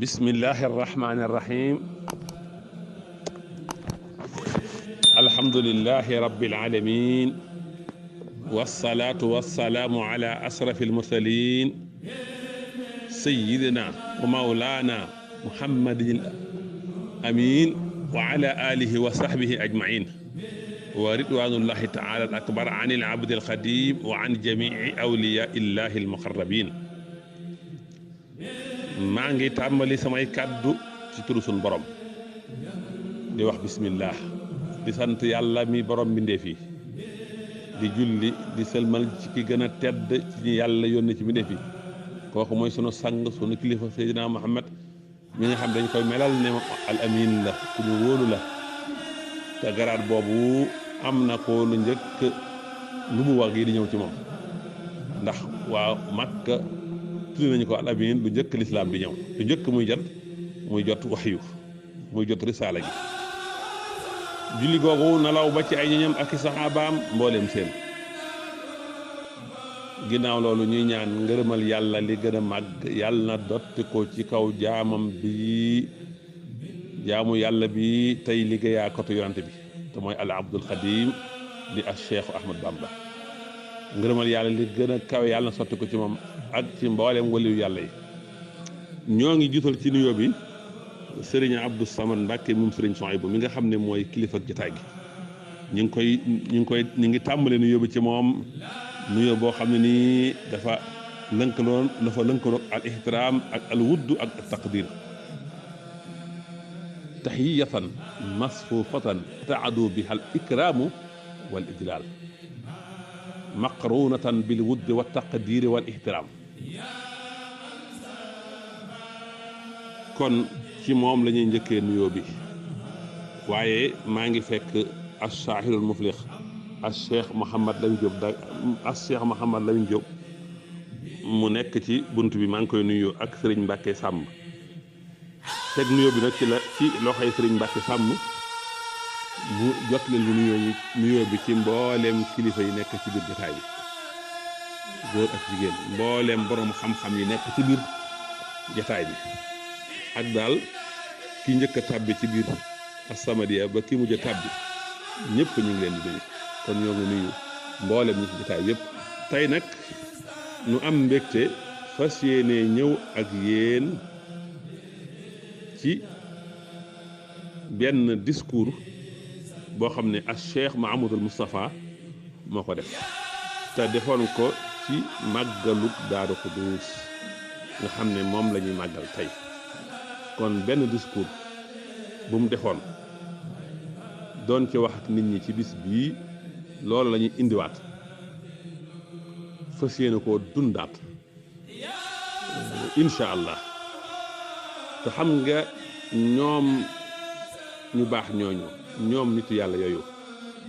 bismillahi arrahmani irrahim alhamdulilahi rabbil alamin wasalaatu wasalaamu ala asrafi almursalin sayidina wa maulana muhammadin amin wa ala alihi wa sahbihi ajmain wa ridwanullahi taala al akbar an il abdi alxadim wa an jamii awliya illahi almuqarrabin. maa ngi tàmbali samay kàddu ci turu sun borom di wax bismillah di sant yàlla mi borom mbindeef yi di julli di sëlmal ci ki gën a tedd ci ñi yàlla yónni ci mbindeef yi kooku mooy sunu sang sunu kilifa Seydina Muhammad mi nga xam dañ koy melal ne al amin la ku ñu wóolu la te garaat boobu am na ko lu njëkk lu mu wax yi di ñëw ci moom ndax waa Makka tudde nañu ko al amin lu njëkk lislaam di ñëw lu njëkk muy jot waxyu muy jot risaala gi julli googu nalaw ba ci ay ñoñam ak i saxaabaam mbooleem seen ginnaaw loolu ñuy ñaan ngërëmal yàlla li gën a màgg yàlla na dotti ko ci kaw jaamam bi jaamu yàlla bi tey liggéeyaa kotu yonante bi te mooy al abdul xadim di al cheikh ahmad bamba ngërëmal yàlla li gën a kawe yàlla na sotti ko ci moom ak ci mbooleem waliyu yàlla yi ñoo ngi jiital ci nuyoo bi sëriñ Abdou Samad Mbàkke moom sëriñ Souhaïbou mi nga xam ne mooy kilifa ak jotaay gi ñu ngi tàmbale nuyoo bi ci moom nuyoo boo xam ne nii dafa lënkaloon al ihtiraam ak al wudd ak taqdir tahiyatan masfufatan taadu biha al ikraamu wal ijlaal maqrunatan bil wuddi wa taqdiri wal ihtiraam kon ci moom la ñuy njëkkee nuyoo bi waaye maa ngi fekk as-saahirul muflix as-cheikh Mouhamad Lamine Diop mu nekk ci bunt bi maa ngi koy nuyoo ak sëriñ Mbàkke Sàmm teg nuyoo bi nag ci loxoy sëriñ Mbàkke Sàmm mu jot leen lu nuyoo bi ci mbooleem kilifa yi nekk ci biir jotaay bi góor ak jigéen mbooleem borom xam-xam yi nekk ci biir jotaay bi ak daal ki njëkk a tàbbi ci biir As-Samadiyya ba ki mujj a tàbbi ñëpp ñu ngi leen di nuyu kon ñoo ngi nuyu mbooleem ñi ci jotaay yëpp tey nag ñu am mbégte fas yéene ñëw ak yéen ci benn discours boo xam ne ak Cheikh Mahamadul Moustapha moo ko def te defoon ko ci màggalu Daaru Xudoos nga xam ne moom la ñuy màggal tey kon benn discours bu mu defoon doon ci wax ak nit ñi ci bis bii loolu la ñuy indiwaat fas yéene koo dundaat incha allah te xam nga ñoom ñu baax ñoom nitu yàlla yooyu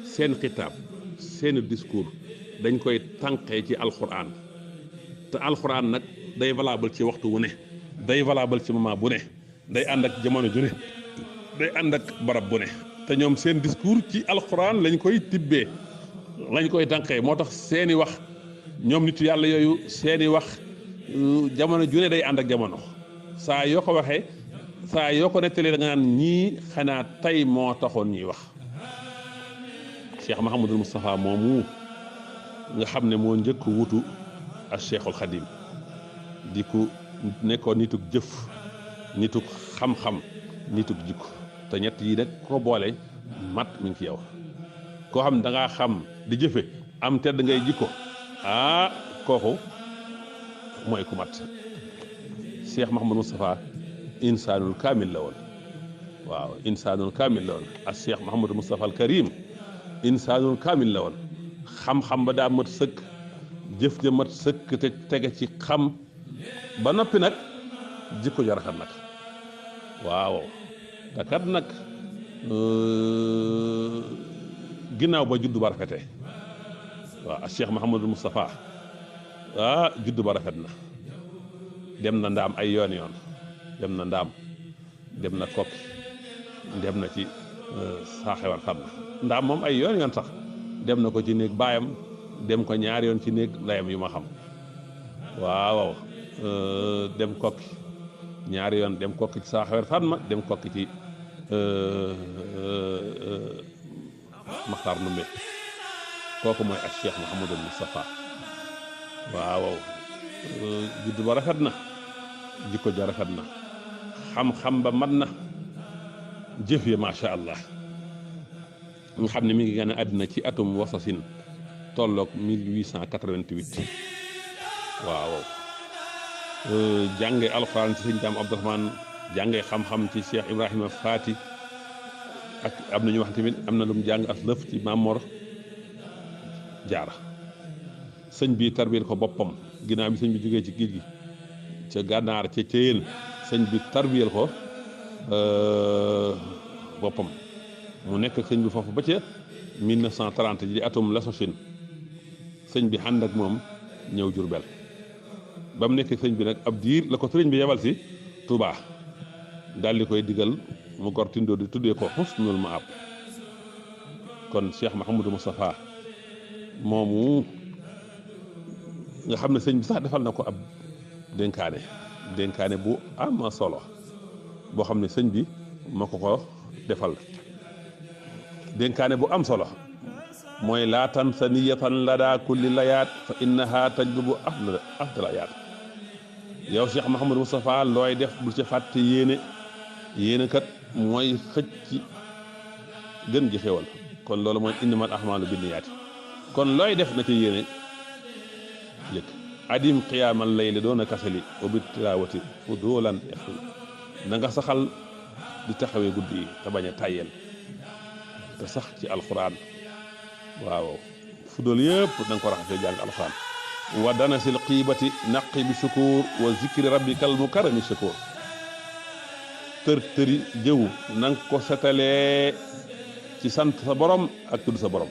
seen xitaab seen discours dañ koy tànqee ci alxuraan te alxuraan nag day valable ci waxtu wu ne day valable ci moment bu ne day ànd ak jamono ju ne day ànd ak barab bu ne te ñoom seen discours ci alxuraan lañ koy tibbee lañ koy tànqee moo tax seeni wax ñoom nitu yàlla yooyu seeni wax jamono ju ne day ànd ak jamono saa yoo ko waxee saa yoo ko nettalee da nga naan ñii xanaa tey moo taxoon ñuy wax Cheikh Mahamadul Moustapha moomu nga xam ne moo njëkk wutu ak Cheikhul Khadim di ku nekkoon nituk jëf nituk xam-xam nituk jikko te ñett yi nag ko boole mat mi ngi ci yow koo xam ne da ngaa xam di jëfe am tedd ngay jikko kooku mooy ku mat Cheikh Mahamadul Moustapha insaanul kaamil la woon waaw insaanul kaamil la woon ak Cheikh Mouhamadou Moustapha al Karim insaanul kaamil la woon xam-xam ba daa mat sëkk jëf ja mat sëkk te tege ci xam ba noppi nag jikko ja rafet nag waaw te kat nag ginnaaw ba juddu ba rafete waaw ak Cheikh Mouhamadou Moustapha juddu ba rafet na dem na ndaam ay yoon dem na ndaam dem na kokki dem na ci saaxewar xam na ndaam moom ay yoon sax dem na ko ci néeg baayam dem ko ñaari yoon ci néeg ndeyam yu ma xam waaw dem kokki ñaari yoon dem kokki ci saaxawer Fatma dem kokki ci Maxtaar Ndumbe kooku mooy ak Cheikh Mouhamadul Moustapha waaw juddu ba rafet na jikko ja rafet na xam-xam ba mat na jëf ya macha allah nga xam ne mi ngi gën a àddina ci atum wasasin tolloog 1888 waaw jànge alxuraan ci sëñ Daam Abdourahmane jànge xam-xam ci Cheikh Ibrahima Faati ak am na ñu wax tamit am na lu mu jàng as lëf ci Mamor Jaara sëñ bi tarbiyel ko boppam ginnaaw bi sëñ bi jógee ci géej gi ca gànnaar ca Ceyeen sëñ bi tarbiyel ko boppam mu nekk sëñ bi foofu ba ca 1930 di atum la sosin sëñ bi ànd ak moom ñëw Jurbel ba mu nekk sëñ bi nag ab diir la ko sëriñ bi yebal si Touba daal di koy digal mu gor tindoo di tuddee ko Husnul Maab kon Cheikh Mouhamadou Moustapha moomu nga xam ne sëñ bi sax defal na ko ab dénkaane bu am solo boo xam ne sëñ bi moo ko defal dénkaane bu am solo mooy laa tansa niyatan ladaa kulli layaat fa innaha tajlubu afdal ayaat yow Cheikh Mouhamadou Moustapha looy def bul ca fàtte yéene kat mooy xëcc gën gi xewal kon loolu mooy innamal a'maalu binniyaati kon looy def na ci yéene yëg adim qiyaamal layli doona kasali wa bi tilaawati fudulan ixwi na nga saxal di taxawee guddi yi te bañ a tàyyel te sax ci alxuraan waaw fudul yëpp da nga ko raxasee jàng alxuraan wa danasil xiibati naqi bi sukuur wa zikri rabbikal mukarrami sukuur tëri jëw na nga ko setalee ci sant sa borom ak tudd sa borom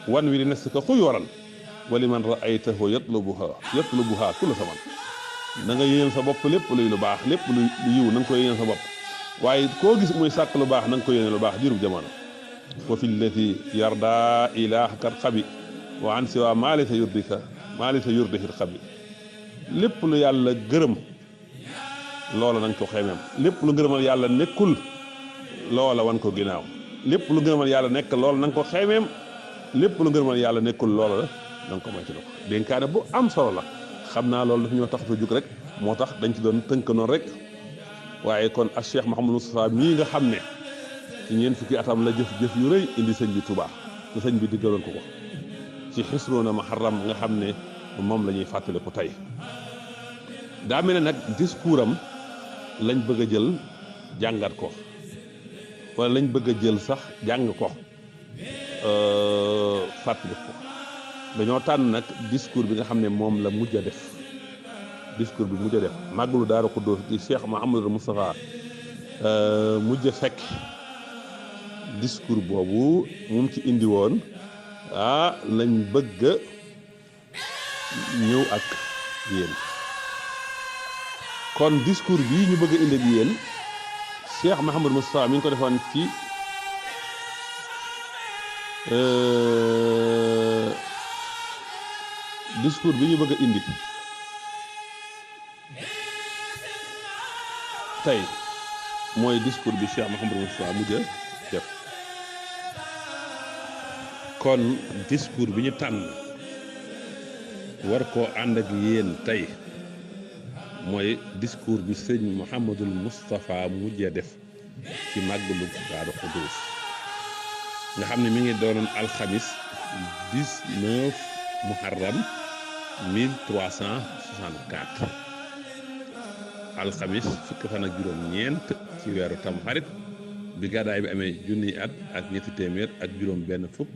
wan wi di nes ko xuy waran wali man raaytahu yatlubuha kulla zaman na nga yéenal sa bopp lépp luy lu baax lépp lu yiw na nga ko yéenal sa bopp waaye koo gis muy sàkk lu baax na nga ko yéenal lu baax diirub jamono wa fi llati yarda ilaahaka xabi wa an siwa maa laysa yurdika xabi lépp lu yàlla gërëm loola na nga ko xeemeem lépp lu ngërëmal yàlla nekkul loola wan ko ginnaaw lépp lu ngërëmal yàlla nekk loola na nga ko xeemeem lépp lu ngërëmal yàlla nekkul loola la na nga ko moytu ko dénkaane bu am solo la xam naa loolu dafa ñoo tax a jug rek moo tax dañ ci doon tënk noonu rek waaye kon ak Cheikh Mouhamadou Moustapha mii nga xam ne ci ñeent fukki atam la jëf yu rëy indi sëñ bi Touba te sëñ bi diggaloon ko ci xisroona muharram nga xam ne moom la ñuy fàttali ko tey daa mel ne nag discours am lañ bëgg a jël jàngat ko wala lañ bëgg a jël sax jàng ko fàttali ko dañoo tànn nag discours bi nga xam ne moom la mujj a def discours bi mujj a def màggalu Daaru Xudoos di Cheikh Mouhamadou Moustapha mujj a fekk discours boobu moom ci indi woon lañ bëgg a ñëw ak yéen kon discours bii ñu bëgg a indi ak yéen Cheikh Mouhamadou Moustapha mi ngi ko defoon ci discours bi ñu bëgg a indi tey mooy discours bi Cheikh Mouhamadou Moustapha mujj a def kon discours bi ñu tànn war koo ànd ak yéen tey mooy discours bi sëñ Mouhamadou Moustapha mujj a def ci màggalu Daaru Xudoos nga xam ne mi ngi doonoon alxamis 19 muharram 1364 alxamis fukki fan ak juróom-ñeent ci weeru tamxarit bi gàddaay bi amee junniy at ak ñetti téeméer ak juróom benn fukk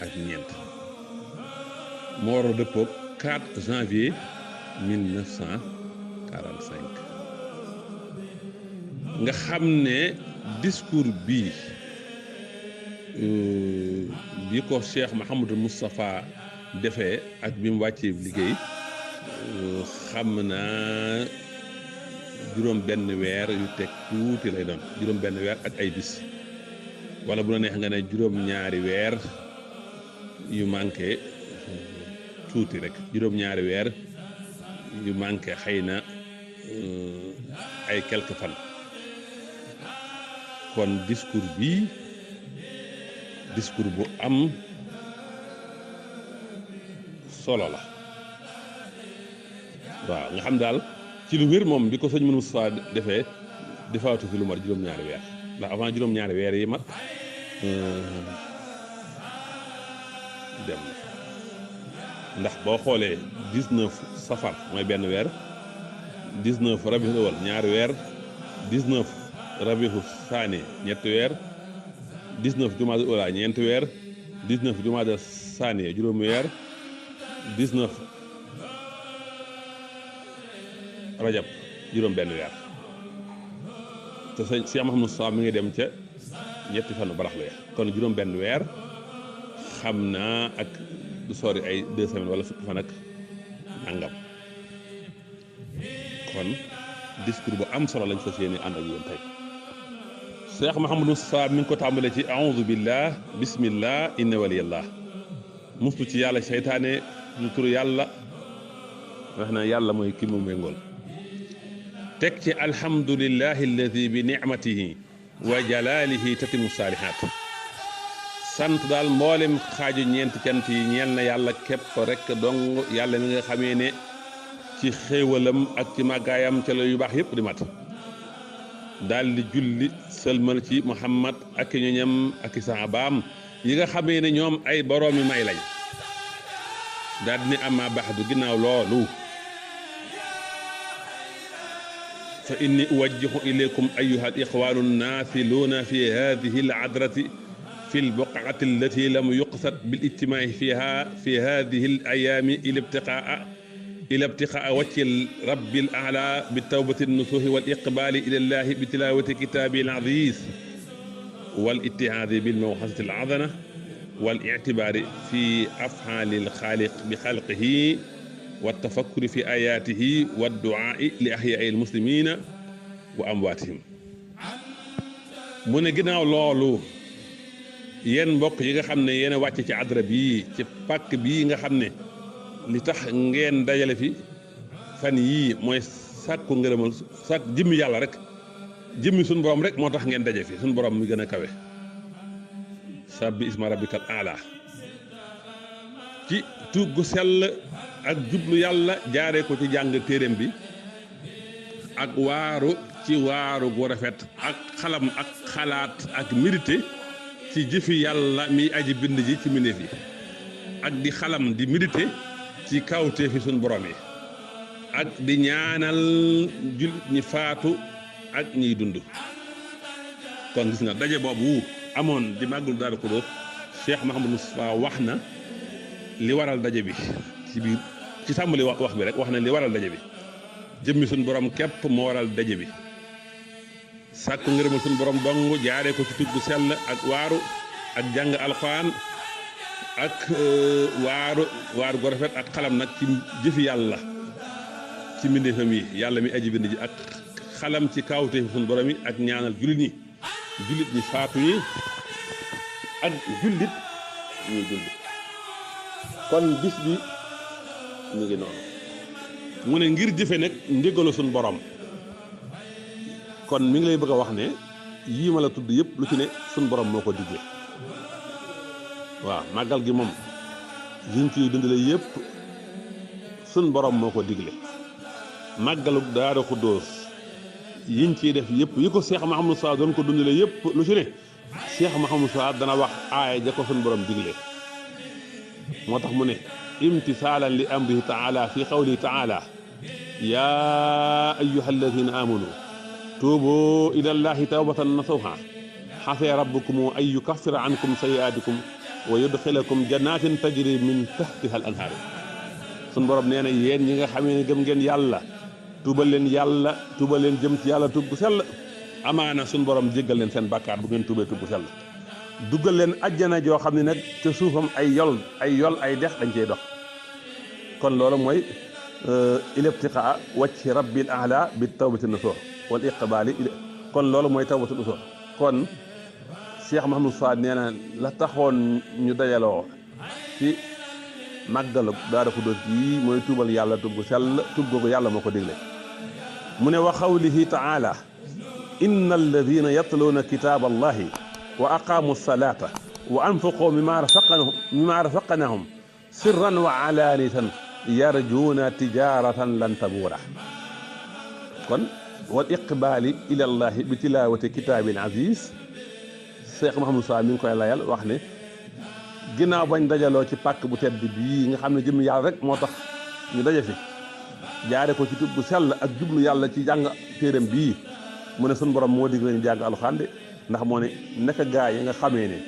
ak ñeent moo war a dëppoog 4 janvier 1945 nga xam ne discours bii bi ko Cheikh Mouhamadou Moustapha defee ak bi mu wàccee liggéey xam naa juróom benn weer yu teg tuuti lay doon juróom benn weer ak ay bis wala bu la neex nga ne juróom ñaari weer yu manqué tuuti rek juróom ñaari weer yu manqué xëy na ay quelques fan kon discours bii discours bu am solo la waaw nga xam daal ci lu wér moom bi ko sëñ Moustapha defee defaatu fi lu mat juróom-ñaari weer ndax avant juróom-ñaari weer yi mat dem na ndax boo xoolee 19 safar mooy benn weer 19 rabiul awal ñaari weer 19 rabiul saani ñetti weer 19 jumaada ula ñeenti weer 19 jumaada saani juróomi weer 19 rajab juróom benn weer te sëñ Cheikh Mouhamadou Moustapha mi ngi dem ca ñetti fanu barax la kon juróom benn weer xam naa ak du sori ay 2 semaines wala fukki fan ak nangam kon discours bu am solo lañ fas yéene ànd ak yéen tey Cheikh Mouhamadou Moustapha mi ngi ko tàmbale ci aoudu billah bismillah inna waliyallah muslu ci yàlla seytaane lu turu yàlla wax na yàlla mooy ki mu méngool teg ci alhamdulillahi alladi bi nicmatihi wa jalalihi tatimu saalihaat sant daal mboolem xaaju ñeenti cant yi ñeel na yàlla képp rek dong yàlla mi nga xamee ne ci xéewalam ak ci màggaayam ca la yu baax yépp di mat daal di julli sëlmal ci Muhammad ak ñoñam ak saabaam yi nga xamee ne ñoom ay boroomi may lañ daal di ne amma baxdu ginnaaw loolu fa inni uwajjihu ilaykum ayyuha al ixwaanu naafiluuna fi hadihi al adrati fi al buqaati allati lam yuqsad bil ijtimaa'i fiha fi hadihi al ayaami ila ibtiqaa wajhi rabbi al a'la bi tawbati nusuhi wal iqbaali ila llahi bi tilawati kitaabi al aziz wal ittihaadi bil mawxasati al azana wal i'tibaari fi af'aali al xaaliq bi xalqihi wa tafakkuri fi ayaatihi wa du'aa'i li ahyaa'i al muslimiina wa amwaatihim mu ne ginnaaw loolu yéen mbokk yi nga xam ne yéen a wàcc ci adra bii ci pàkk bii nga xam ne li tax ngeen dajale fi fan yii mooy sàkku ngërëmal sàkk jëmmi yàlla rek jëmmi suñu borom rek moo tax ngeen daje fi suñu borom mi gën a kawe sabbi isma rabbikal a'la ci tuub gu sell ak jublu yàlla jaaree ko ci jàng téeréem bi ak waaru ci waaru gu rafet ak xalam ak xalaat ak médité ci jëfi yàlla mi aji bind ji ci mbindéef yi ak di xalam di médité ci kawtee fi suñ borom yi ak di ñaanal jullit ñi faatu ak ñiy dund kon gis nga daje boobu amoon di màggul Daaru Xudoos Cheikh Mouhamadou Moustapha wax na li waral daje bi ci biir ci tàmbali wax bi rek wax na li waral daje bi jëmmi suñ borom képp moo waral daje bi sàkku ngërëmal suñ borom dong jaaree ko ci tudd sell ak waaru ak jàng alxuraan ak waaru gu rafet ak xalam nag ci jëfi yàlla ci mbindeefam yi yàlla mi aji bind ji ak xalam ci kaawteefu suñ borom yi ak ñaanal jullit ñi faatu ñi ak jullit ñuy dund kon bis bi ñu ngi noonu mu ne ngir jëfe nag ndigalu suñ borom kon mi ngi lay bëgg a wax ne yii ma la tudd yëpp lu ci ne suñ borom moo ko digle waaw màggal gi moom yiñ ciy dundale yëpp suñ borom moo ko digle màggalu Daaru Xudoos yiñ ciy def yëpp yi ko Cheikh Mouhamadou Moustapha doon ko dundale yëpp lu ci ne Cheikh Mouhamadou Moustapha dana wax aaya ja ko suñ borom digle moo tax mu ne imtisaalan li amrihi taala fi qawlihi taala yaa ayyuha alladina amanu tuubu ila llahi tawbatan nasuha xasee rabbukum an yukaffira ankum sayi'aatikum wa yudxilakum jannatin tajri min tahtiha al anhaar sun borom nee na yéen ñi nga xamee ne gëm ngeen yàlla tuubal leen jëm ci yàlla tuub bu sell amaana sun borom jéggal leen seen bàkkaar bu ngeen tuubee tuub bu sell duggal leen ajjana joo xam ne nag te suufam ay yol ay dex dañ cey dox kon loolu mooy ilibtiqaa wajhi rabbil a'la bi tawbati nasuh wal iqbaali kon loolu mooy tawbatu nasuh kon Cheikh Mouhamadou Moustapha nee na la taxoon ñu dajaloo ci màggalu Daaru Xudoos yi mooy tuubal yàlla tuub gu sell tuub googu yàlla moo ko digle mu ne wa qawlihi taala inna alladina yatluuna kitaaba allahi wa aqaamu salata wa anfaqu mimma razaqnahum sirran wa alaaniyatan yarjuuna tijaratan lan tabuura kon wal iqbaali ila llahi bi tilaawati kitaabin aziz Cheikh Mouhamadou Sa mi ngi koy layal wax ne ginnaaw bañ dajaloo ci pàkk bu tedd bii nga xam ne jëm yàlla rek moo tax ñu daje fi jaare ko ci tub bu sell ak jublu yàlla ci jàng téeram bii mu ne suñu borom moo dig lañu jàng alxuraan de ndax moo ne naka gaa yi nga xamee ne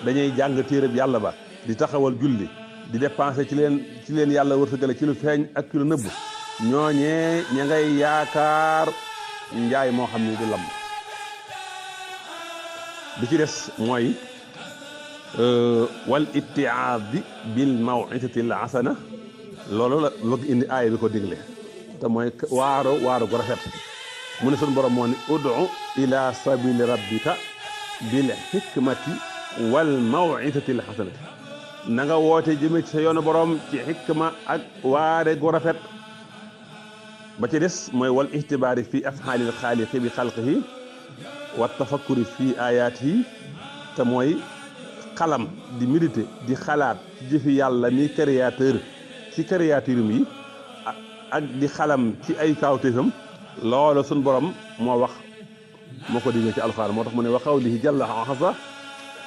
dañuy jàng téeram yàlla ba di taxawal julli di dépensé ci leen yàlla wërsëgale ci lu feeñ ak ci lu nëbb ñooñee ña ngay yaakaar njaay moo xam ne du lamb bi ci des mooy wal ittiaadi bil maw'izati al hasana loolu la bëgg indi aaya bi ko digle te mooy waaru gu rafet mu ne suñu borom moo ne ud'u ila sabili rabbika bil hikmati wal maw'izati al hasanati na nga woote jëme ci sa yoonu borom ci xikma ak waare gu rafet ba ci des mooy wal ihtibaari fi af'aalil xaaliqi bi xalqihi wa tafakkuri fi ayaatihi te mooy xalam di méditer di xalaat ci jëfi yàlla mi créateur ci créaturam yi ak di xalam ci ay kawtéefam loolu suñ borom moo wax moo ko digle ci alxuraan moo tax mu ne wa qawlihi jalla xasa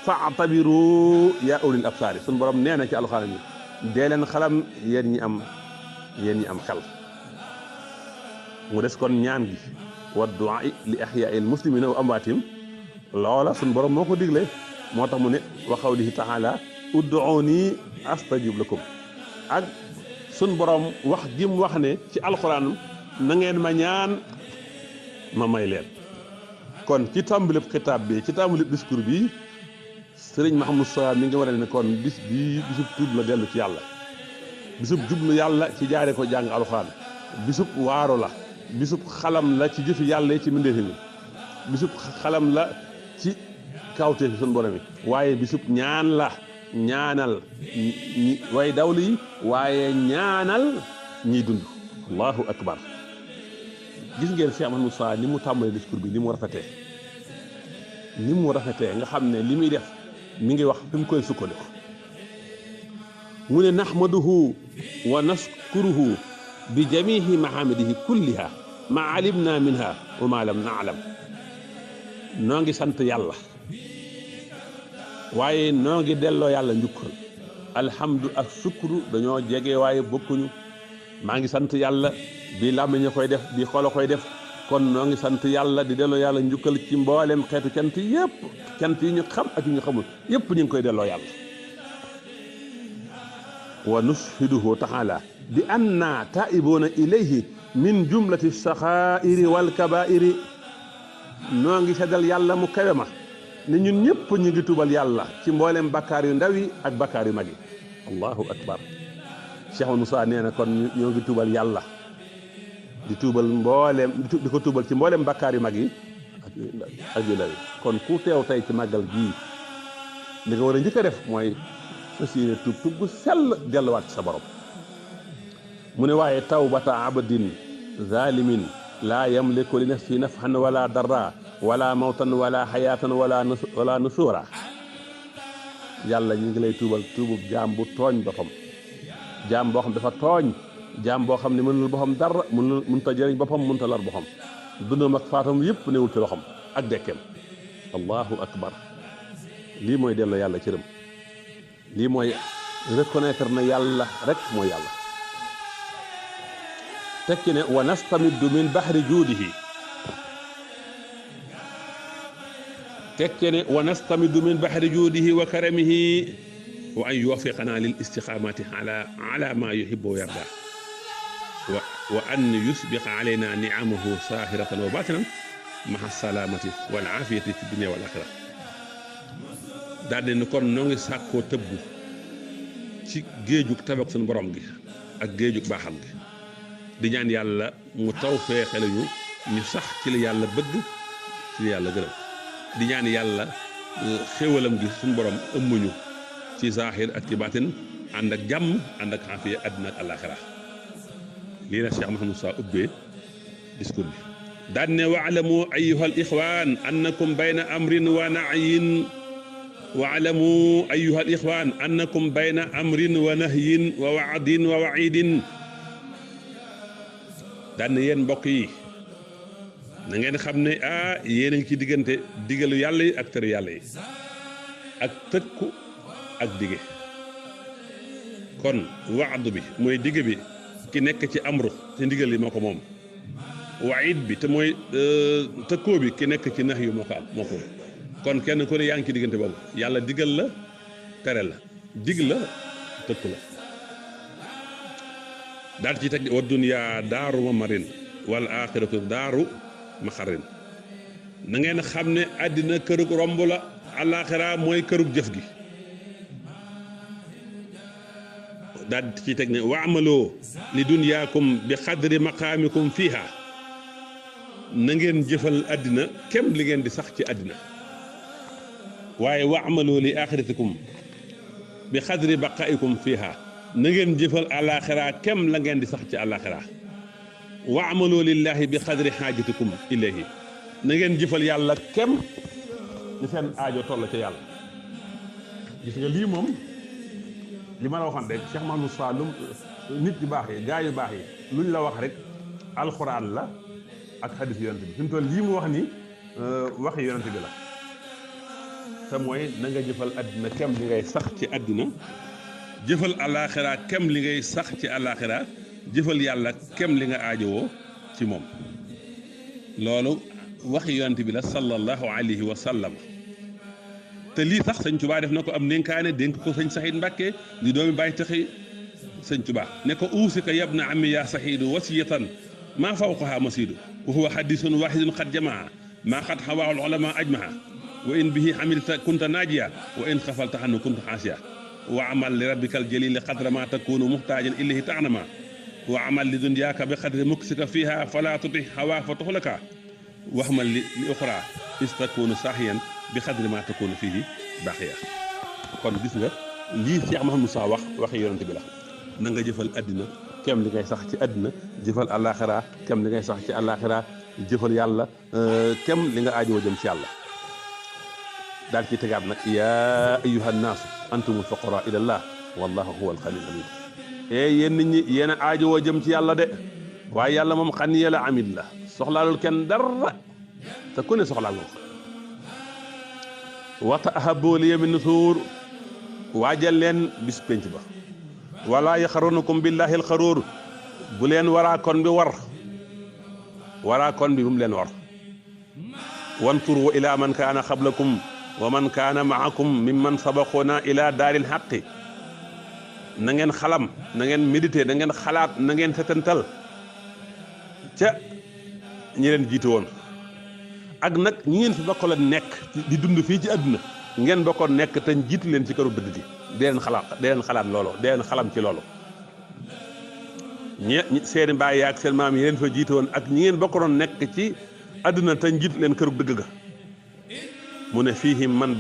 fa'tabiru yaa ulil absaari suñ borom nee na ci alxuraan yi dee leen xalam yéen ñi am xel mu des kon ñaan gi wa du'a li ahyaa'il muslimina wa amwaatihim loola suñ borom moo ko digle moo tax mu ne wa qawlihi ta'ala ud'uuni astajib lakum ak suñ borom wax jim wax ne ci alxuraan na ngeen ma ñaan ma may leen kon ci tàmbalib xitaab bi ci tàmbalib discours bi sëriñ Mouhamadou Sa mi ngi war a ne kon bis bii bisub tuub la dellu ci yàlla bisub jublu yàlla ci jaare ko jàng alxuraan bisub waaro la bisub xalam la ci jëfi yàlla yi ci mbindeefi mi bisub xalam la ci kawteefi suñu borom yi waaye bisub ñaan la ñaanal way dawlu yi waaye ñaanal ñiy dund allahu akbar gis ngeen Cheikh Mouhamadou Sa ni mu tàmbalee discours bi ni mu rafetee nga xam ne li muy def mi ngi wax fi mu koy sukkandiku mu ne nahmaduhu wa naskuruhu bi jamihi mahamidihi kulliha ma alimna minha wa ma lam na'lam noo ngi sant yàlla waaye noo ngi delloo yàlla njukkal alhamdu ak sukuru dañoo jege waaye bokkuñu maa ngi sant yàlla bi làmmiñ koy def bi xolo koy def kon noo ngi sant yàlla di delloo yàlla njukkal ci mboolem xeetu cant yëpp cant yi ñu xam ak yi ñu xamul yëpp ñu ngi koy delloo yàlla wa nushiduhu taala bi anna taibuuna ilayhi min jumlati saxaa'iri wal kabaa'iri noo ngi seddal yàlla mu kawe ma ne ñun ñëpp ñu ngi tuubal yàlla ci mboolem bakkaar yu ndaw yi ak bakkaar yu mag yi allahu akbar Cheikh Moussa nee na kon ñoo ngi tuubal yàlla di tuubal mboolem di ko tuubal ci mboolem bakkaar yu mag yi ak yu ndaw yi kon ku teew tey ci màggal gii li nga war a njëkk a def mooy fas yéene tuub gu sell delluwaat ci sa borom mu ne waaye tawbata abdin zalimin laa yamliku li nafsi nafhan wala darra wala mawtan wala xayaatan wala nusuura yàlla ñu ngi lay tuubal tuubub jaam bu tooñ boppam jaam boo xam dafa tooñ jaam boo xam ne mënul boppam dara mënut a jëriñ boppam mënut a lor boppam dundam ak faatam yëpp newul ci loxam ak dekkeem allahu akbar lii mooy delloo yàlla cëram lii mooy reconnaître na yàlla rek mooy yàlla tekki ne wa nastamiddu min bahri juudihi tekki ne wa nastamiddu min bahri juudihi wa karamihi wa an yuwaffiqana lil istiqamati ala ma yuhibbu wa yarda wa an yusbiqa alayna ni'amahu zahiratan wa batinan ma'a salamati wal afiyati fi dunya wal akhirah daal ne kon noo ngi sàkkoo tëbbu ci géejug tabak suñu borom gi ak géejug baaxam gi di ñaan yàlla mu taw feexale ñu sax ci li yàlla bëgg ci li yàlla gërëm di ñaan yàlla xéwalam gi suñu borom ëmmuñu ci zahir ak ci baatin ànd ak jàmm ànd ak xaafiya àddina ak àllaaxira lii la Cheikh Mouhamadou Sa ubbee discours bi daan ne waalamu ayuha al ixwaan annakum bayna amrin wa nahyin waalamu ayuha al ixwaan annakum bayna amrin wa nahyin wa waadin wa waidin daan ne yéen mbokk yi na ngeen xam ne yéen a ngi ci diggante digalu yàlla yi ak tere yàlla yi ak tëkku ak dige kon waadu bi mooy dige bi ki nekk ci amru te ndigal yi moo ko moom waid bi te mooy tëkkoo bi ki nekk ci nax yu moo ko kon kenn ku ne yaa ngi ci diggante boobu yàlla digal la tere la dig la tëkku la daal ci teg wa dunya daaru mamarin wal axiratu daaru maxarin na ngeen xam ne àddina kërug romb la àllaaxira mooy kërug jëf gi daal ci teg ne waamaloo li dunyaakum bi xadri maqaamikum fiiha na ngeen jëfal àddina kem li ngeen di sax ci àddina waaye waamaloo li axiratikum bi xadri baqaikum fiiha na ngeen jëfal àllaaxira kem la ngeen di sax ci àllaaxira waamaloo lillahi bi xadri xaajatikum ilayhi na ngeen jëfal yàlla kem li seen aajo toll ca yàlla gis nga lii moom li ma la waxoon rek Cheikh Mahamadou Saloum nit yu baax yi gaa yu baax yi luñ la wax rek alxuraan la ak xadis yonent bi fi mu toll lii mu wax ni waxi yonent bi la te mooy na nga jëfal àddina kem li ngay sax ci àddina jëfal àllaaxira kem li ngay sax ci àllaaxira jëfal yàlla kem li nga aajowoo ci moom loolu waxi yonent bi la sallallahu alayhi wa sallam te lii sax sëñ Tuubaa def na ko am ndénkaane dénk ko sëñ Saxiid Mbàkke di doomi bàyyi taxi sëñ Tuubaa ne ko uusika yabna ammi yaa saxiidu wasiyatan maa fawqaha masiidu wa huwa hadiisun waahidun qad jamaa maa qad hawaahu al-ulamaa ajmaa wa in bihi hamilta kunta naajiya wa in xafalta anhu kunta xaasiya wa amal li rabbika al-jaliili qadra maa takunu muhtaajan ilayhi ta'nama wa amal li dunyaaka bi qadri muksika fiiha falaa tuti hawaa fa tuhlaka wa amal li uxraa is takunu saahiyan bi xadri ma takunu fii baaxiya kon gis nga lii Cheikh Mouhamadou Moussa waxi yonent bi la na nga jëfal àddina kem li ngay sax ci àddina jëfal àllaaxira kem li ngay sax ci àllaaxira jëfal yàlla kem li nga aajowoo jëm ci yàlla daal ci tegaat nag yaa ayyuha nnaasu antumul fuqaraa ilallah wallahu huwa alxaniyyul hamiid yéen nit ñi yéen a aajowoo jëm ci yàlla de waaye yàlla moom xaniya la amit la soxlaalul kenn dara te ku ne soxlaal nga ko wata ahaboo li yemi nusuur waajal leen bis pénc ba wala yaxarunakum billahi alxaruur bu leen waraakoon bi waraakoon bi bu mu leen war wanturu ila man kaana xablakum wa man kaana maakum mimman sabaquna ila daaril xaqi na ngeen xalam na ngeen méditer na ngeen xalaat na ngeen setantal ca ñi leen jiite woon ak nag ñi ngeen fi bokkoon nekk di dund fii ci àdduna ngeen bokkoon nekk te jiitu leen ci këru dëgg gi dee leen xalaat loolu dee leen xalam ci loolu seen baay ak seen maam yi leen fa jiite woon ak ñi ngeen bokkoon nekk ci àdduna te jiitu leen këru dëgg ga mu ne fiihim man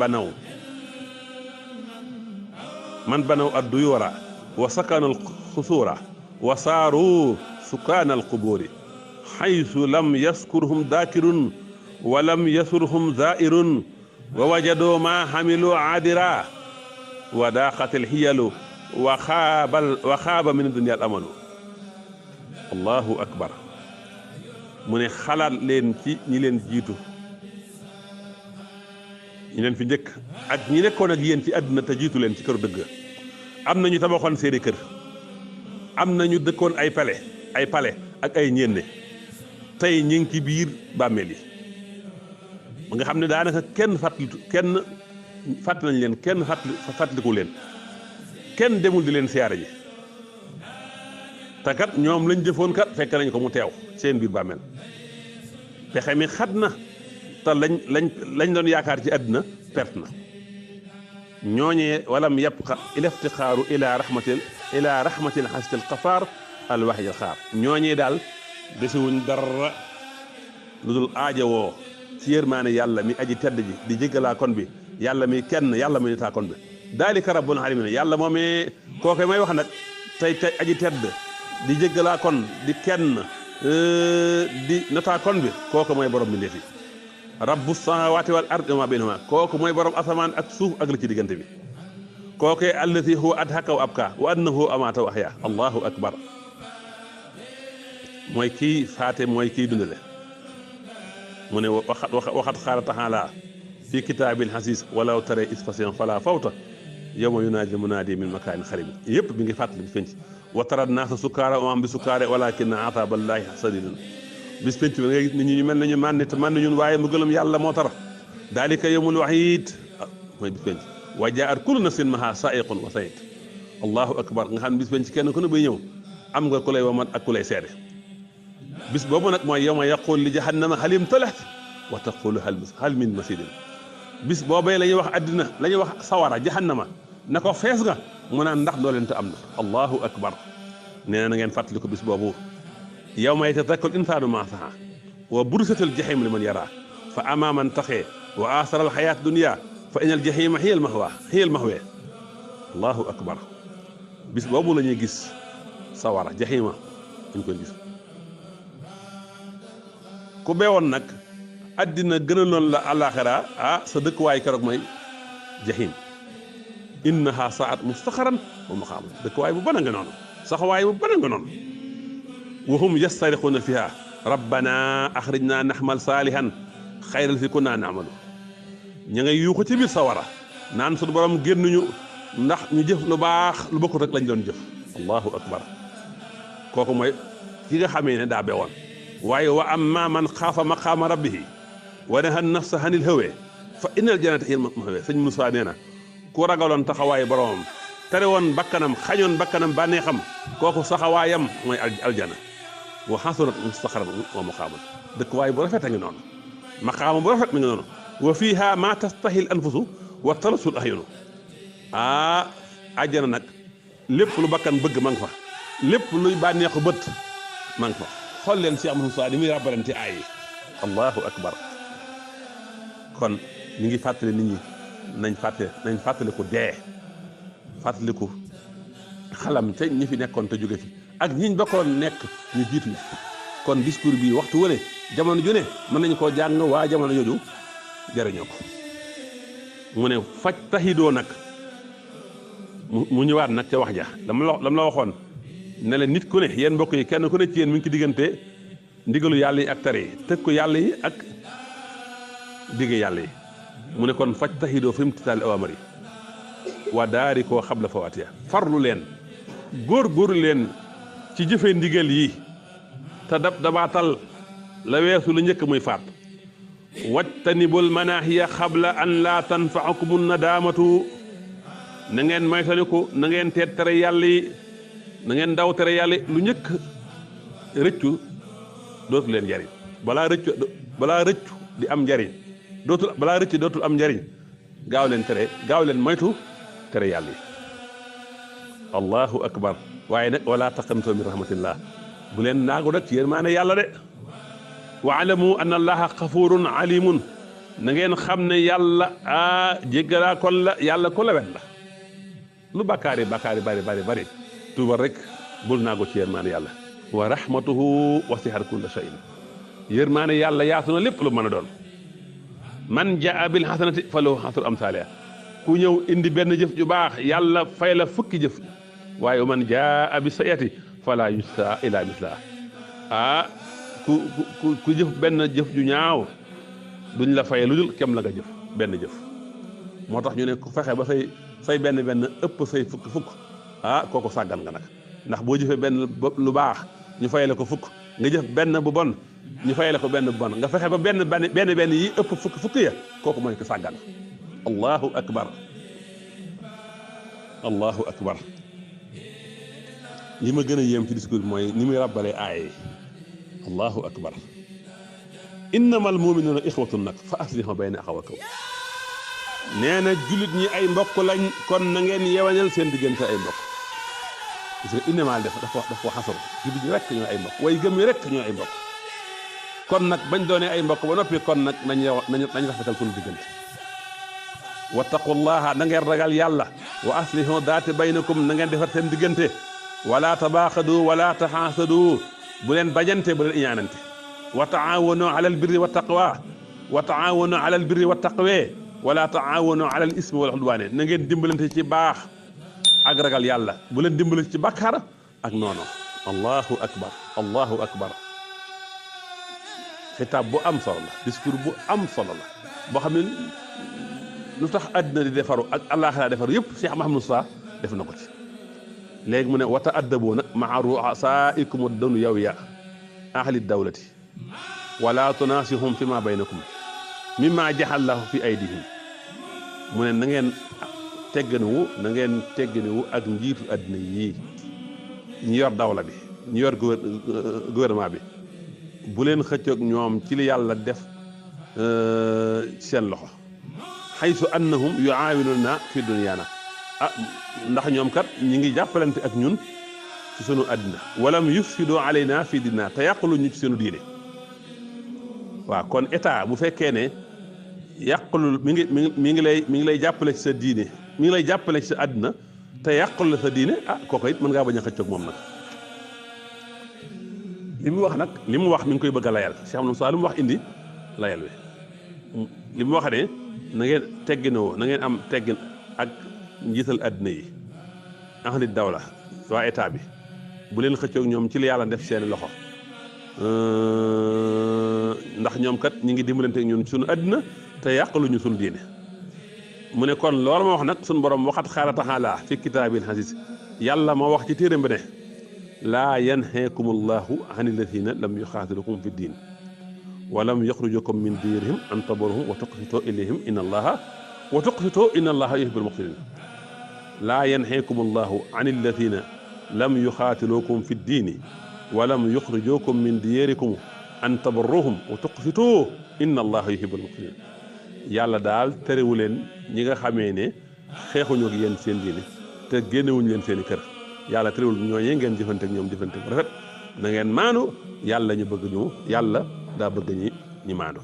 banaw ad-duyuura wa sakanal xusuura wa saaru sukaanal qubuuri xaysu lam yaskurhum daakirun wa lam yasurhum zaa'irun wa wajadoo maa xamilu aadira wa daaqatil xiyalu wa xaaba min dunya al amalu allahu akbar mu ne xalaat leen ci ñi leen jiitu ñi leen fi njëkk ak ñi nekkoon ak yéen ci àdduna te jiitu leen ci këru dëgg am na ñu tabaxoon seeni kër am na ñu dëkkoon ay pale ak ay ñende tey ñi ngi ci biir bàmmeel yi ba nga xam ne daanaka kenn fàtt nañ leen kenn fàttaliku leen kenn demul di leen siyaare ji te kat ñoom lañ jëfoon kat fekk nañ ko mu teew seen biir bàmmeel pexe mi xat na te lañ doon yaakaar ci àddina perte na ñooñee walam yabqa ilaftixaaru ila rahmatil xastil xafaar al waxyil xaar ñooñee daal desewuñ dara lu dul aajowoo ci yërmaane yàlla mi aji tedd ji di jéggalaa kon bi yàlla mi kenn yàlla mi nitaa kon bi daalika rabbul alamin yàlla moomee kooke may wax nag tey aji tedd di jéggalaa kon di kenn di nataakoon bi kooku mooy borom mbindeef yi rabbu samaawaati wal ardi wa maa baynahumaa kooku mooy borom asamaan ak suuf ak la ci diggante bi kookee allati huwa adhaka wa abka wa annahu amaata wa ahya allahu akbar mooy kii faate mooy kii dundale mu ne waxat xaala taala fi kitaabil xasiis walaw tara iz fazi'u falaa fawta yawma yunaadi munaadi min makaanin qariib yëpp bi ngi fàttali bis penc wa tara naasa sukkaara wa maa hum bi sukkaara walaakinna azaaballaahi shadiid bis penc bi nga gis nit ñi ñu mel nañu màndi te màndi ñun waaye mbugalam yàlla moo tar daalika yawmul wa'iid mooy bis penc wa jaa'at kullu nafsin ma'ahaa saa'iqun wa shahiid allahu akbar nga xam ne bis penc kenn ku ne bay ñëw am nga ku lay wamat ak ku lay seede bis boobu nag mooy yawma yaquulu li jahannama hal imtalat wa taqulu hal min masiid bis boobee la ñuy wax àddina la ñuy wax sawara jahannama na ko fees nga mu naan ndax doolente am na allahu akbar nee na ngeen fàttali ko bis boobu yawma yatadakkaru l-insaanu maa sa'aa wa burrizatil jahiimu liman yaraa fa ammaa man taxee wa aasara l-hayaata dunya fa innal jahiima hiya al-ma'waa allahu akbar bis boobu la ñuy gis sawara jahiima dañ koy gis ku beewoon nag addina gënaloon la àllaaxira sa dëkkuwaay keroog mooy jahim innaha saat mustaqarran wa maqaaman dëkkuwaay bu bana nga noonu saxawaay bu bana nga noonu wa hum yastariquuna fiha rabbana axrijna naxmal saalihan xayral fi kunna naamalu ña ngay yuuxu ci biir sawara naan suñu borom génnuñu ndax ñu jëf lu baax lu bokkut rek lañ doon jëf allahu akbar kooku mooy ki nga xamee ne daa beewoon waaye wa amma man xaafa maqaama rabbihi wa naha nafsa anil hawaa fa innal jannata hiya al-ma'waa sëñ Moussa nee na ku ragaloon taxawaayu boromam tere woon bakkanam xañoon bakkanam bànneexam kooku saxawaayam mooy aljana wa hasunat mustaqarran wa maqaaman dëkk waaye bu rafet a ngi noonu maqaama bu rafet mi ngi noonu wa fiiha ma tastahil anfusu wa talasul ahyunu àjjana nag lépp lu bakkan bëgg ma nga fa lépp luy bànneexu bët ma nga fa xool leen Cheikh Moussa di muy ràbbalante aay yi allahu akbar kon ñu ngi fàttali nit ñi nañ fàttaliku dee fàttaliku xalam te ñi fi nekkoon te jóge fi ak ñiñ bokkoon nekk ñu jiitu kon discours bi waxtu wële jamono ju ne mën nañ koo jàng waa jamono jooju jërëñoo ko mu ne faj taxidoo nag mu ñëwaat nag ca wax ja lam la waxoon ne la nit ku ne yéen mbokk yi kenn ku ne ci yéen mi ngi ci diggante ndigalu yàlla yi ak tere yi tëg ko yàlla yi ak digge yàlla yi mu ne kon faj taxidoo fi imtitaali awaamar yi waa daari koo xabla fawaatiya farlu leen góor leen ci jëfe ndigal yi te dabaatal la weesu la njëkk muy faat wajtanibul manaahiya xabla an laa tanfaakumu nadaamatu na ngeen moytaliku na ngeen teet tere yàlla yi na ngeen daw tere yàlla lu njëkk rëccu dootu leen njariñ balaa rëccu di am njariñ balaa rëccu dootul am njariñ gaaw leen moytu tere yàlla yi allahu akbar waaye nag wala taqnatu min rahmatillah bu leen naagu nag ci yërmaane yàlla de wa alamu anna allaha xafurun alimun na ngeen xam ne yàlla jéggalaa kon la yàlla ko lawet la lu bakkaari bari tuubal rek bul naagu ci yërmaane yàlla wa rahmatuhu wasi'at kulla shay'in yërmaane yàlla yaatu na lépp lu mën a doon man jaa bil hasanati falahu ashru amsaaliha ku ñëw indi benn jëf ju baax yàlla fay la fukki jëf waaye man jaa bi sayyi'ati fala yujzaa illa mislaha ku jëf benn jëf ju ñaaw duñ la fay lu dul kem la nga jëf benn jëf moo tax ñu ne ku fexe ba say benn ëpp say fukk kooku sàggan nga nag ndax boo jëfee benn lu baax ñu fay la ko fukk nga jëf benn bu bon ñu fay la ko benn bu bon nga fexe ba benn yi ëpp fukk ya kooku mooy ko sàggan allahu akbar li ma gën a yéem ci discours bi mooy ni muy ràbbalee aaya yi allahu akbar innamal mu'minuuna ixwatun nag fa aslihu bayna axawaykum nee na jullit ñi ay mbokk lañ kon na ngeen yewañal seen diggante ay mbokk parce que innamal def ko xasar jullit ñi rek ñoo ay mbokk way gëm yi rek ñoo ay mbokk kon nag bañ doonee ay mbokk ba noppi kon nag nañ rafetal sunu diggante wattaqullaha na ngeen ragal yàlla wa aslihu daati baynakum na ngeen defar seen diggante wala tabaaxadu wala taxaasadu bu leen bajante bu leen iñaanante wa taawanu alal birri wa taqwa wa taawanu alal birri wa taqwa wala taawanu alal ismi wal udwaane na ngeen dimbalante ci baax ak ragal yàlla bu leen dimbalante ci bàkkaar ak noono allahu akbar allahu akbar xitaab bu am solo la discours bu am solo la boo xam ne lu tax àddina di defaru ak àllaaxira defaru yëpp Cheikh Mahamadou Sa def na ko ci léegi mu ne wata addaboona maa ru'asaa'ikum ad-dunyawiyya ahli dawlati wala tunaasihum fi ma baynakum mimma jaxallahu fi aydihim mu ne na ngeen tegganiwu ak njiitu àddina yii ñu yor dawla bi ñu yor gouvernement bi bu leen xëccoog ñoom ci li yàlla def seen loxo xaysu annahum yuaawinuna fi dunyaana ndax ñoom kat ñi ngi jàppalante ak ñun ci sunu àddina walam yufsidu alayna fi dinna te yàqulu ñu ci sunu diine waaw kon état bu fekkee ne yàqulu mi ngi lay jàppale ci sa diine mi ngi lay jàppale ci sa àddina te yàqulu la sa diine kooku it mën ngaa bañ a xëccoog moom nag li mu wax mi ngi koy bëgg a layal Cheikh Amadou Sall mu wax indi layal wi li mu wax ne na ngeen tegginoo na ngeen am teggin ak njiital àddina yi ahli dawla waa état bi bu leen xëccoog ñoom ci li yàlla def seen loxo ndax ñoom kat ñi ngi dimbalante ak ñun suñu àddina te yàqaluñu suñu diine mu ne kon loolu ma wax nag suñu borom waxat xaala taxaala fi kitaabil xasiis yàlla ma wax ci téeram bi ne laa yanhaakum allahu an alladina lam yuxaatilukum fi diin wa lam yaxrujukum min diirihim an tabarruhum wa tuqsitoo ilayhim inna allaha yuhibbul muqsitin laa yanhaakum allahu an alladina lam yuxaatilukum fi diini wa lam yuxrijukum min diyaarikum an tabarruhum wa tuqsitoo inna allaha yuhibbul muqsitin yàlla daal terewu leen ñi nga xamee ne xeexuñu ak yéen seen diine te génnewuñu leen seen i kër yàlla terewul ñooñee ngeen jëfante ak ñoom jëfante bu rafet na ngeen maandu yàlla ñu bëgg ñu yàlla daa bëgg ñi maandu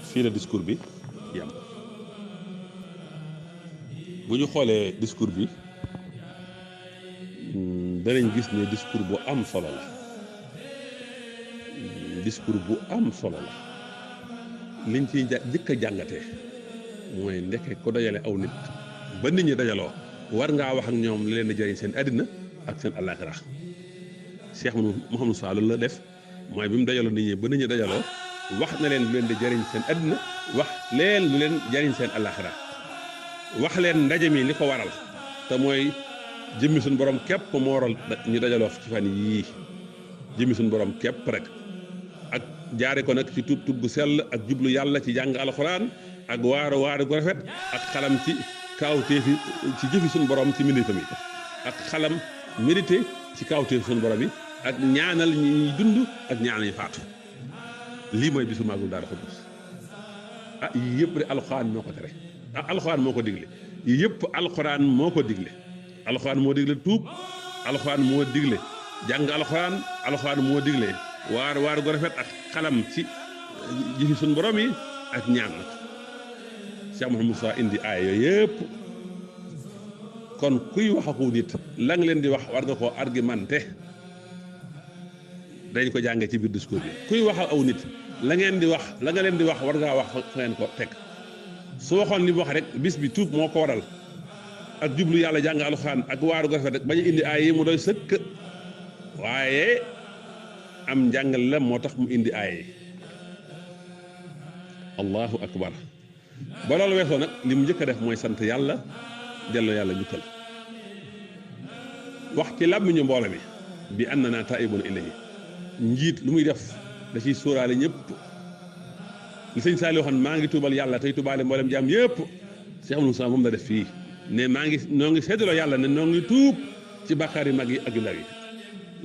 fii la discours bi yam bu ñu xoolee discours bi danañ gis ne discours bu am solo la discours bu am solo la liñ ciy jëkk a jàngatee mooy ndeke ko dajale aw nit ba nit ñi dajaloo war ngaa wax ak ñoom li leen di jëriñ seen àddina ak seen àllaaxira Cheikh Mouhamadou Sa loolu la def mooy bi mu dajaloo nit ñi ba nit ñi dajaloo wax na leen lu leen di jëriñ seen àddina wax leen lu leen jëriñ seen àllaaxira wax leen ndaje mi li ko waral te mooy jëmmi suñu borom képp moo waral ñu dajaloo ci fan yii jëmmi suñu borom képp rek ak jaare ko nag ci tub gu sell ak jublu yàlla ci jàng alxuraan ak waaru gu rafet ak xalam ci kaawteefi ci jëfi suñu borom ci mbindéefam yi ak xalam mérité ci kaawteefi suñu borom yi ak ñaanal ñi dund ak ñaanal ñi faatu lii mooy bisu Magal Daaru Xudoos yii yëpp de alxuraan moo ko tere alxuraan moo ko digle yii yëpp alxuraan moo ko digle alxuraan moo digle tuub alxuraan moo digle jàng alxuraan moo digle waar gu rafet ak xalam ci jëfi suñu borom yi ak ñaan nag Cheikh Mouhamadou Sa indi aaya yooyu yëpp kon kuy wax ak nit la nga leen di wax war nga koo argumenté dañ ko jàngee ci biir discours bi kuy wax ak aw nit la nga leen di wax war ngaa wax fa ngeen ko teg su waxoon li mu wax rek bis bi tuub moo ko waral ak jublu yàlla jàng alxuraan ak waaru ko rafet rek bañ a indi aaya yi mu doy sëkk waaye am njàngal la moo tax mu indi aaya yi allahu akbar ba loolu weesoo nag li mu njëkk a def mooy sant yàlla delloo yàlla njukkal wax ci làmmiñu mbooloo mi bi annana taa'ibuna ilayhi njiit lu muy def da ciy sóoraale ñëpp li sëñ Saali waxoon maa ngi tuubal yàlla tey tuubaale mboolem jaam yëpp Cheikh Amadou Sa moom la def fii ne noo ngi seddaloo yàlla ne noo ngi tuub ci bàkkaar yu mag yi ak yu ndaw yi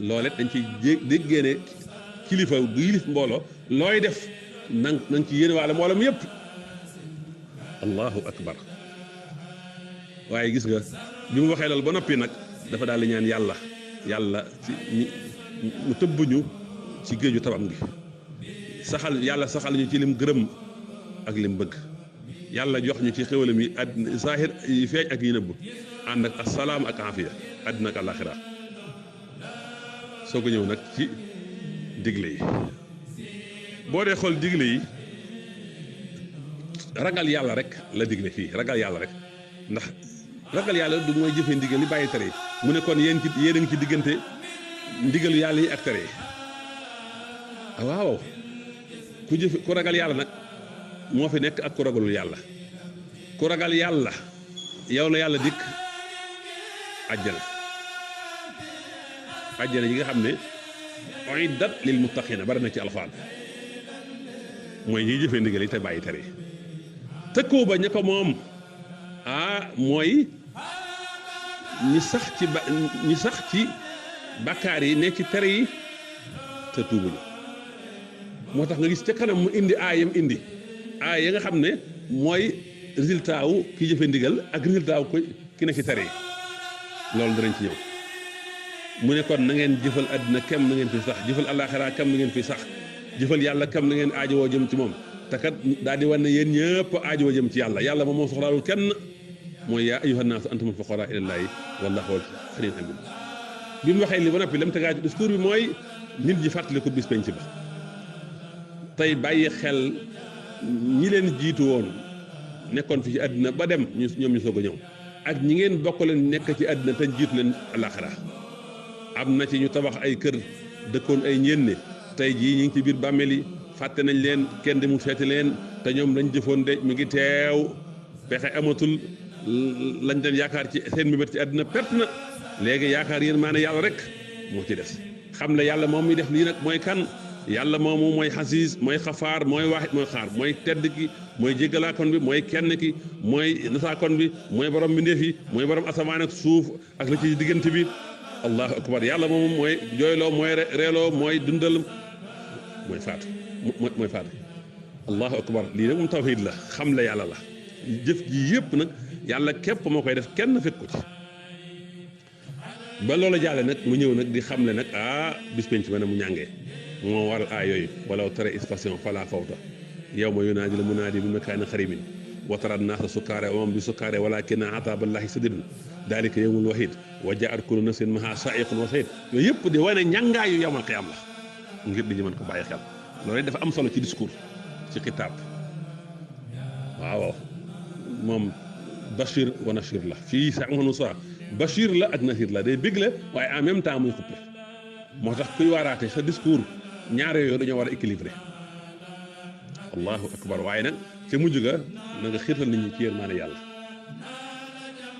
loole dañ ciy déggee ne kilifa gu yilif mbooloo looy def nang ci yéene waale mboolem yëpp allahu akbar waaye gis nga bi mu waxee loolu ba noppi nag dafa daal di ñaan yàlla ci mu tëbbuñu ci géeju tabam gi yàlla saxal ñu ci lim gërëm ak lim bëgg yàlla jox ñu ci xéwalam yi àddina saahir yi feeñ ak yi nëbb ànd ak asalaam ak afiya àddina ak àllaaxira soo ko ñëw nag ci digle yi boo dee xool digle yi ragal yàlla rek la digle fii ragal yàlla rek ndax ragal yàlla du mooy jëfee ndigal li bàyyi tere yi mu ne kon yéen a ngi ci diggante ndigal yàlla yi ak tere yi waaw ku ragal yàlla nag moo fi nekk ak ku ragalul yàlla ku ragal yàlla yow la yàlla dikk àjjana yi nga xam ne uiddat lil muttaqina bari na ci alxuraan mooy ñiy jëfee ndigal yi te bàyyi tere yi tëkkoo ba ña ko moom mooy ñi sax ci bàkkaar yi ne ci tere yi te tuubuñu moo tax nga gis ca kanam mu indi aayam indi aay ya nga xam ne mooy résultat wu ki jëfe ndigal ak résultat wu ki ne ci tere yi loolu danañ ci ñëw mu ne kon na ngeen jëfal àddina kem na ngeen fi sax jëfal àllaaxira kem na ngeen fi sax jëfal yàlla kem na ngeen aajowoo jëm ci moom te kat daal di wan ne yéen ñëpp aajowoo jëm ci yàlla moom moo soxlaalul kenn mooy yaa ayyuhan naas antumul fuqaraa ilallaahi wallaahu huwal ganiyyul hamiid bi mu waxee li ba noppi lam tegaat ci discours bi mooy nit ñi fàttali ko bis penc ba tey bàyyi xel ñi leen jiitu woon nekkoon fi ci àddina ba dem ñoom ñu soog a ñëw ak ñi ngeen bokk leen nekk ci àddina te jiitu leen àllaaxira am na ci ñu tabax ay kër dëkkoon ay ñenn tey jii ñu ngi ci biir bàmmeel yi fàtte nañ leen kenn demul seeti leen te ñoom lañ jëfoon de mi ngi teew pexe amatul lañ doon yaakaar ci seen mébét ci àddina perte na léegi yaakaar yéen maa ne yàlla rek moo ci des xam ne yàlla moom mi def lii nag mooy kan yàlla moomu mooy xasiis mooy xafaar mooy waaxit mooy xaar mooy tedd ki mooy jéggalaakoon bi mooy kenn ki mooy nasaakoon bi mooy borom mbindéef yi mooy borom asamaan ak suuf ak la ci diggante bi allahu akbar yàlla moomu mooy jooyloo mooy reeloo mooy dundal mooy faatu mooy faatu allahu akbar lii nag moom tawhiid la xam la yàlla la jëf ji yëpp nag yàlla képp moo koy def kenn fekk ko ci ba loola jàlle nag mu ñëw nag di xamle nag bis penc ma ne mu ñàngee moo waral yooyu walaw tara is patience fala fawta yawma yunaadi l munaadi min makaanin qariibin wa tara naasa sukaaraa wa hum bi sukaaraa walaakinna azaaballahi shadiidun daalika yawmul wahiid wa jaa'at kullu nafsin ma'ahaa saa'iqun wa shahiid yooyu yëpp di wane ñàngaayu yawmal qiyaam la ngir di ñu mën ko bàyyi xel loolu dafa am solo ci discours ci xitaab waaw moom Bachir wa Nachir la fii sax ma nu saa Bachir la ak Nachir la day bég la waaye en même temps muy xuppe moo tax kuy waaraate sa discours ñaar yooyu dañoo war a équilibré allahu akbar waaye nag ca mujj ga na nga xiirtal nit ñi ci yërmaane yàlla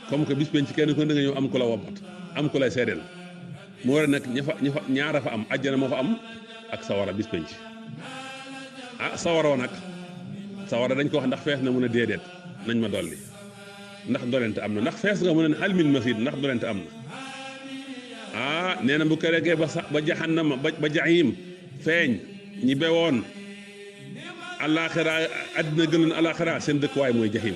comme que bis penc ci kenn ko da nga ñëw am ku la wommat am ku lay seedeel mu war a nag ñaara fa am àjjana moo fa am ak sawara bis penc sawara wa nag sawara dañ ko wax ndax fees na mun a déedéet nañ ma dolli ndax dolente am na ndax fees nga mu ne hal min masiid ndax dolente am na nee na bu keregee ba jahannama ba jahim feeñ ñi bewoon alaxira àddina gënoon alaxira seen dëkkuwaay mooy jahim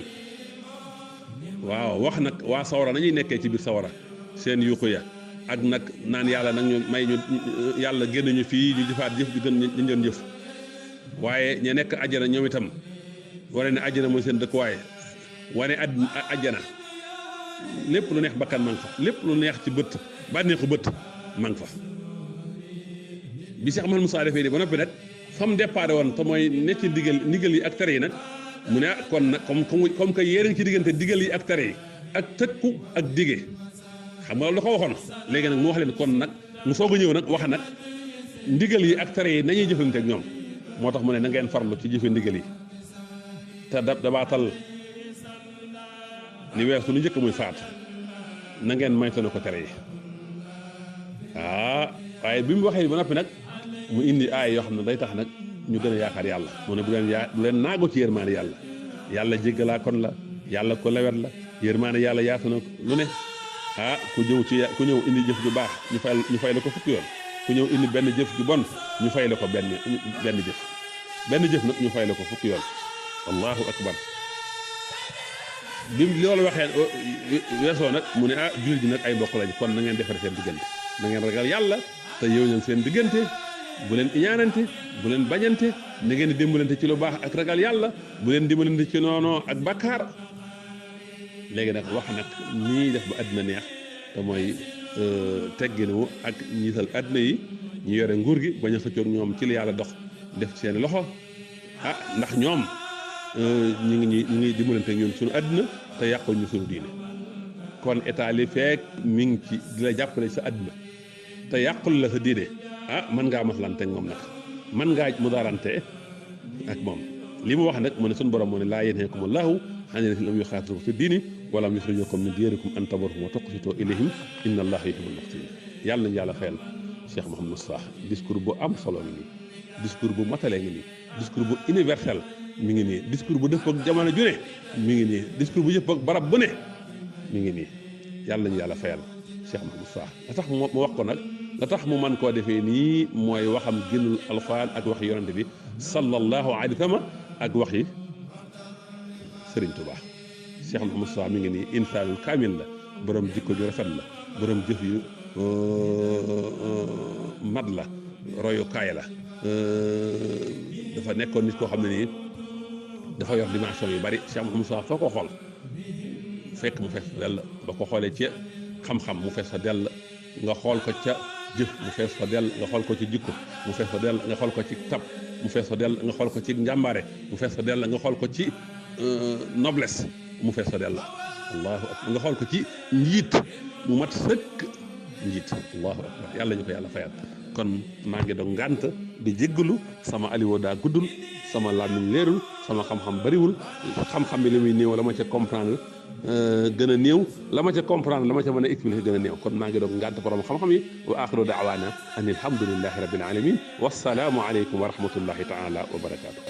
waaw wax nag waa sawara nañuy nekkee ci biir sawara seen yuuxu ya ak nag naan yàlla nag ñu may ñu yàlla génn ñu fii ñu jëfaat jëf bi gën ñu doon jëf waaye ña nekk àjjana ñoom itam wane ne àjjana mooy seen dëkkuwaay wane àjjana lépp lu neex bakkan ma nga fa lépp lu neex ci bët bànneexu bët ma nga fa bi Cheikh Mouhamed Moussa defee di ba noppi nag fa mu déparé woon te mooy nekk ci ndigal yi ak tere yi nag mu ne kon nag comme que yéen ci diggante digal yi ak tere yi ak tëkku ak dige xam nga loolu da ko waxoon léegi nag mu wax leen kon nag mu soog a ñëw nag wax nag ndigal yi ak tere yi nañuy jëfante ak ñoom moo tax mu ne na ngeen farlu ci jëfe ndigal yi te dabaatal li weer su lu njëkk muy faat na ngeen maytana ko tere yi waaye bi mu waxee ba noppi nag mu indi aay yoo xam ne day tax nag ñu gën a yaakaar yàlla mu ne bu leen naagu ci yërmaane yàlla jéggalaa kon la yàlla ko lewet la yërmaane yàlla yaatu na lu ne ku ñëw indi jëf ju baax ñu fay la ko fukki yoon ku ñëw indi benn jëf ju bon ñu fay la ko benn jëf nag ñu fay la ko fukki yoon allahu akbar bi loolu waxee weesoo nag mu ne jullit ji nag ay mbokk lañ kon na ngeen defare seen diggante na ngeen ragal yàlla te yéwénal seen diggante bu leen iñaanante bu leen bañante na ngeen di dimbalante ci lu baax ak ragal yàlla bu leen dimbalante ci noonoo ak bàkkaar léegi nag wax nag nii def ba àddina neex te mooy tegginu ak ñiital àddina yi ñu yore nguur gi bañ a xëccoog ñoom ci li yàlla dox def ci seen loxo ndax ñoom ñu ngi dimbalante ñun suñu àddina te yàqul ñu suñu diine kon état li feek mi ngi ci di la jàppale sa àddina te yàqul la sa diine mën ngaa maslante ak moom nag mën ngaa mudaarante ak moom li mu wax nag mu ne suñu borom moo ne laa yanhaakumullahu ani llaziina lam yuqaatilukum fi diini wa lam yuxrijukum min diyaarikum an tabarruhum wa tuqsituu ilayhim inna allaha yuhibbul muqsitiin yàlla nañu yàlla fayal Cheikh Mouhamadou Moustapha discours bu am solo ngi nii discours bu matalee ngi nii discours bu universel mi ngi nii discours bu dëppoo ak jamono ju ne mi ngi nii discours bu dëppoo ak barab bu ne mi ngi nii yàlla nañu yàlla fayal Cheikh Mouhamadou Moustapha la tax mu wax ko nag la tax mu mën koo defee nii mooy waxam génnul alxuraan ak waxi yonante bi sallallahu alayhi wa sallam ak waxi Sëriñ Tuubaa Cheikh Mouhamadou Moustapha mi ngi nii insaanul kaamil la borom jikko ju rafet la borom jëf yu mat la royukaay la dafa nekkoon nit koo xam ne nii dafa yor dimension yu bari Cheikh Mouhamadou Moustapha foo ko xool fekk mu fees dell ba ko xoolee ci xam-xam mu fees fa dell nga xool ko ca jëf mu fees fa dell nga xool ko ci jikko mu fees fa dell nga xool ko ci tab mu fees fa dell nga xool ko ci njàmbaare mu fees fa dell nga xool ko ci noblesse mu fees fa dell allahu akbar nga xool ko ci njiit mu mat sëkk njiit allahu akbar yàlla ñu ko yàlla fayal kon maa ngi doon ngànt di jéggalu sama aliwoo daa guddul sama làmmiñ leerul sama xam-xam bariwul xam-xam bi li muy néew la ma ca comprendre gën a néew la ma ca comprendre la ma ca mën a expliquer gën a néew kon maa ngi doon ngànt borom xam-xam yi wa axiru daawaana an alhamdulillahi rabbil alamin wassalaamu aleykum wa rahmatullahi taala wa barakaatu